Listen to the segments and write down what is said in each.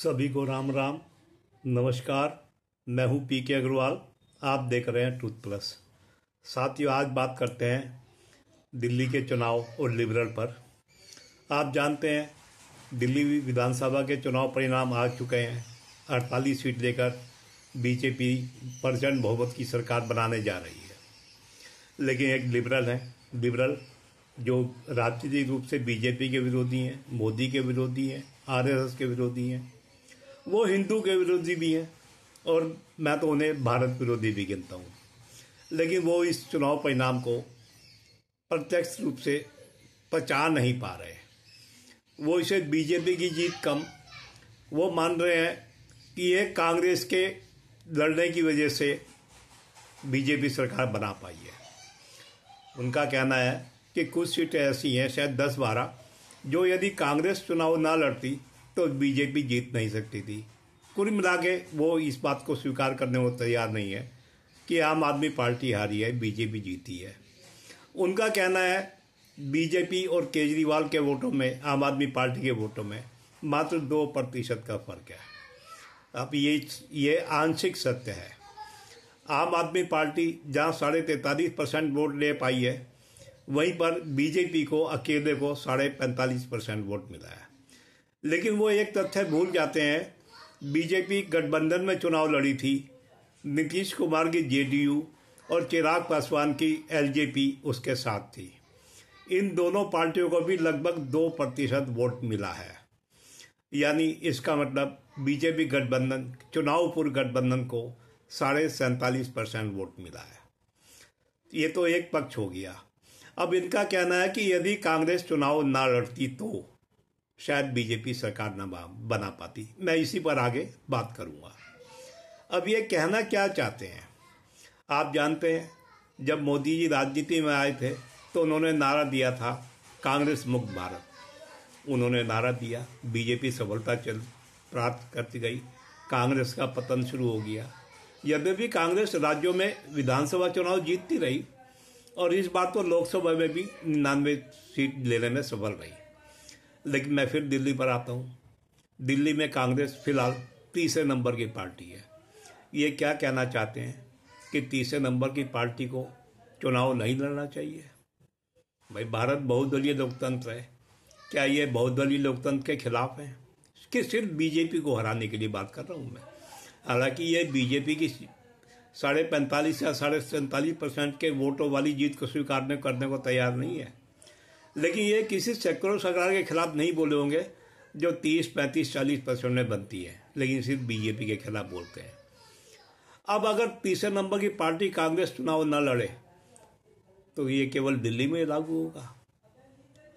सभी को राम राम। नमस्कार। मैं हूं पीके अग्रवाल। आप देख रहे हैं ट्रूथ प्लस। साथियों, आज बात करते हैं दिल्ली के चुनाव और लिबरल पर। आप जानते हैं दिल्ली विधानसभा के चुनाव परिणाम आ चुके हैं। 48 सीट लेकर बीजेपी प्रचंड बहुमत की सरकार बनाने जा रही है। लेकिन एक लिबरल है, लिबरल जो राजनीतिक रूप से बीजेपी के विरोधी हैं, मोदी के विरोधी हैं, आरएसएस के विरोधी हैं, वो हिंदू के विरोधी भी हैं और मैं तो उन्हें भारत विरोधी भी गिनता हूँ। लेकिन वो इस चुनाव परिणाम को प्रत्यक्ष रूप से पचा नहीं पा रहे। वो इसे बीजेपी की जीत कम वो मान रहे हैं कि ये कांग्रेस के लड़ने की वजह से बीजेपी सरकार बना पाई है। उनका कहना है कि कुछ सीटें ऐसी हैं, शायद 10-12, जो यदि कांग्रेस चुनाव ना लड़ती तो बीजेपी जीत नहीं सकती थी। कुल मिला के वो इस बात को स्वीकार करने को तैयार नहीं है कि आम आदमी पार्टी हारी है, बीजेपी जीती है। उनका कहना है बीजेपी और केजरीवाल के वोटों में, आम आदमी पार्टी के वोटों में मात्र 2% का फर्क है। अब ये आंशिक सत्य है। आम आदमी पार्टी जहां 43.5% वोट ले पाई है, वहीं पर बीजेपी को अकेले को 45.5% वोट मिला है। लेकिन वो एक तथ्य भूल जाते हैं, बीजेपी गठबंधन में चुनाव लड़ी थी। नीतीश कुमार की जेडीयू और चिराग पासवान की एलजेपी उसके साथ थी। इन दोनों पार्टियों को भी लगभग 2% वोट मिला है। यानी इसका मतलब बीजेपी गठबंधन, चुनाव पूर्व गठबंधन को 47.5% वोट मिला है। ये तो एक पक्ष हो गया। अब इनका कहना है कि यदि कांग्रेस चुनाव ना लड़ती तो शायद बीजेपी सरकार ना बना पाती। मैं इसी पर आगे बात करूंगा। अब ये कहना क्या चाहते हैं? आप जानते हैं जब मोदी जी राजनीति में आए थे तो उन्होंने नारा दिया था कांग्रेस मुक्त भारत। उन्होंने नारा दिया, बीजेपी सफलता प्राप्त करती गई, कांग्रेस का पतन शुरू हो गया। यद्यपि कांग्रेस राज्यों में विधानसभा चुनाव जीतती रही और इस बार तो लोकसभा में भी 99 सीट लेने में सफल रही। लेकिन मैं फिर दिल्ली पर आता हूँ। दिल्ली में कांग्रेस फिलहाल तीसरे नंबर की पार्टी है। ये क्या कहना चाहते हैं कि तीसरे नंबर की पार्टी को चुनाव नहीं लड़ना चाहिए? भाई, भारत बहुदलीय लोकतंत्र है। क्या ये बहुदलीय लोकतंत्र के खिलाफ है? कि सिर्फ बीजेपी को हराने के लिए बात कर रहा हूँ मैं। हालांकि ये बीजेपी की 45.5 या 47% के वोटों वाली जीत को स्वीकार करने को तैयार नहीं है। लेकिन ये किसी सेकुलर सरकार के खिलाफ नहीं बोले होंगे जो 30, 35, 40% में बनती है, लेकिन सिर्फ बीजेपी के खिलाफ बोलते हैं। अब अगर तीसरे नंबर की पार्टी कांग्रेस चुनाव न लड़े तो ये केवल दिल्ली में लागू होगा।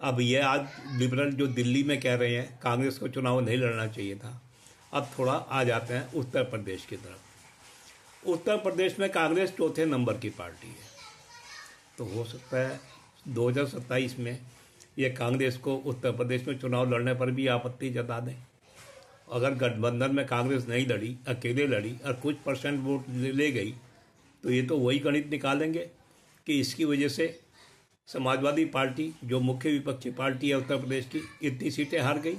अब ये आज लिबरल जो दिल्ली में कह रहे हैं कांग्रेस को चुनाव नहीं लड़ना चाहिए था, अब थोड़ा आ जाते हैं उत्तर प्रदेश की तरफ। उत्तर प्रदेश में कांग्रेस चौथे नंबर की पार्टी है। तो हो सकता है 2027 में ये कांग्रेस को उत्तर प्रदेश में चुनाव लड़ने पर भी आपत्ति जता दें। अगर गठबंधन में कांग्रेस नहीं लड़ी, अकेले लड़ी और कुछ % वोट ले गई, तो ये तो वही गणित निकालेंगे कि इसकी वजह से समाजवादी पार्टी जो मुख्य विपक्षी पार्टी है उत्तर प्रदेश की, इतनी सीटें हार गई,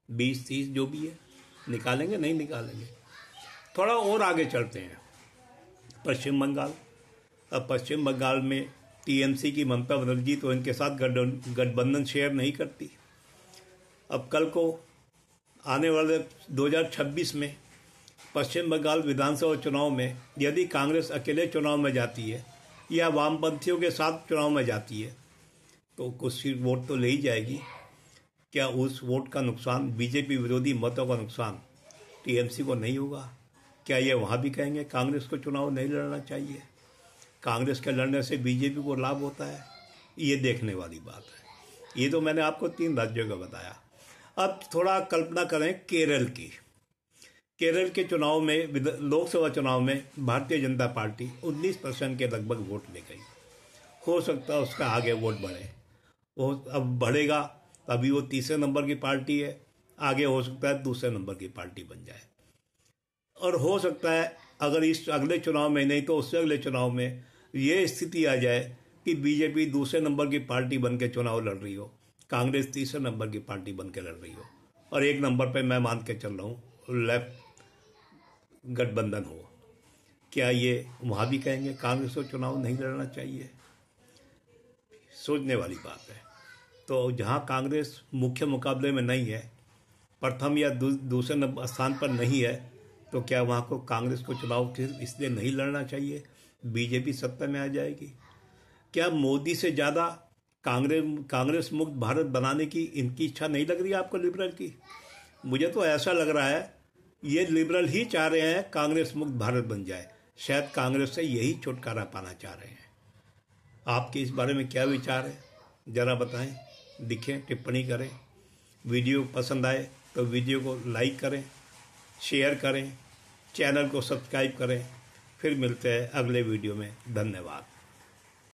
20-30 जो भी है। निकालेंगे? नहीं निकालेंगे। थोड़ा और आगे चलते हैं, पश्चिम बंगाल। अब पश्चिम बंगाल में टीएमसी की ममता बनर्जी तो इनके साथ गठबंधन शेयर नहीं करती। अब कल को आने वाले 2026 में पश्चिम बंगाल विधानसभा चुनाव में यदि कांग्रेस अकेले चुनाव में जाती है या वामपंथियों के साथ चुनाव में जाती है तो कुछ वोट तो ले ही जाएगी। क्या उस वोट का नुकसान, बीजेपी विरोधी मतों का नुकसान टीएमसी को नहीं होगा? क्या ये वहाँ भी कहेंगे कांग्रेस को चुनाव नहीं लड़ना चाहिए? कांग्रेस के लड़ने से बीजेपी को लाभ होता है? ये देखने वाली बात है। ये तो मैंने आपको 3 राज्यों का बताया। अब थोड़ा कल्पना करें केरल की। केरल के चुनाव में, लोकसभा चुनाव में भारतीय जनता पार्टी 19% के लगभग वोट ले गई। हो सकता है उसका आगे वोट बढ़े। वो अब बढ़ेगा, अभी वो तीसरे नंबर की पार्टी है, आगे हो सकता है दूसरे नंबर की पार्टी बन जाए। और हो सकता है अगर इस अगले चुनाव में नहीं तो उससे अगले चुनाव में ये स्थिति आ जाए कि बीजेपी दूसरे नंबर की पार्टी बन के चुनाव लड़ रही हो, कांग्रेस तीसरे नंबर की पार्टी बन के लड़ रही हो, और 1 नंबर पे मैं मान के चल रहा हूँ लेफ्ट गठबंधन हो, क्या ये वहाँ भी कहेंगे कांग्रेस को चुनाव नहीं लड़ना चाहिए? सोचने वाली बात है। तो जहाँ कांग्रेस मुख्य मुकाबले में नहीं है, प्रथम या दूसरे स्थान पर नहीं है, तो क्या वहाँ को कांग्रेस को चुनाव इसलिए नहीं लड़ना चाहिए? बीजेपी सत्ता में आ जाएगी। क्या मोदी से ज़्यादा कांग्रेस मुक्त भारत बनाने की इनकी इच्छा नहीं लग रही है आपको, लिबरल की? मुझे तो ऐसा लग रहा है ये लिबरल ही चाह रहे हैं कांग्रेस मुक्त भारत बन जाए, शायद कांग्रेस से यही छुटकारा पाना चाह रहे हैं। आपके इस बारे में क्या विचार है, ज़रा बताएं, लिखें, टिप्पणी करें। वीडियो पसंद आए तो वीडियो को लाइक करें, शेयर करें, चैनल को सब्सक्राइब करें। फिर मिलते हैं अगले वीडियो में। धन्यवाद।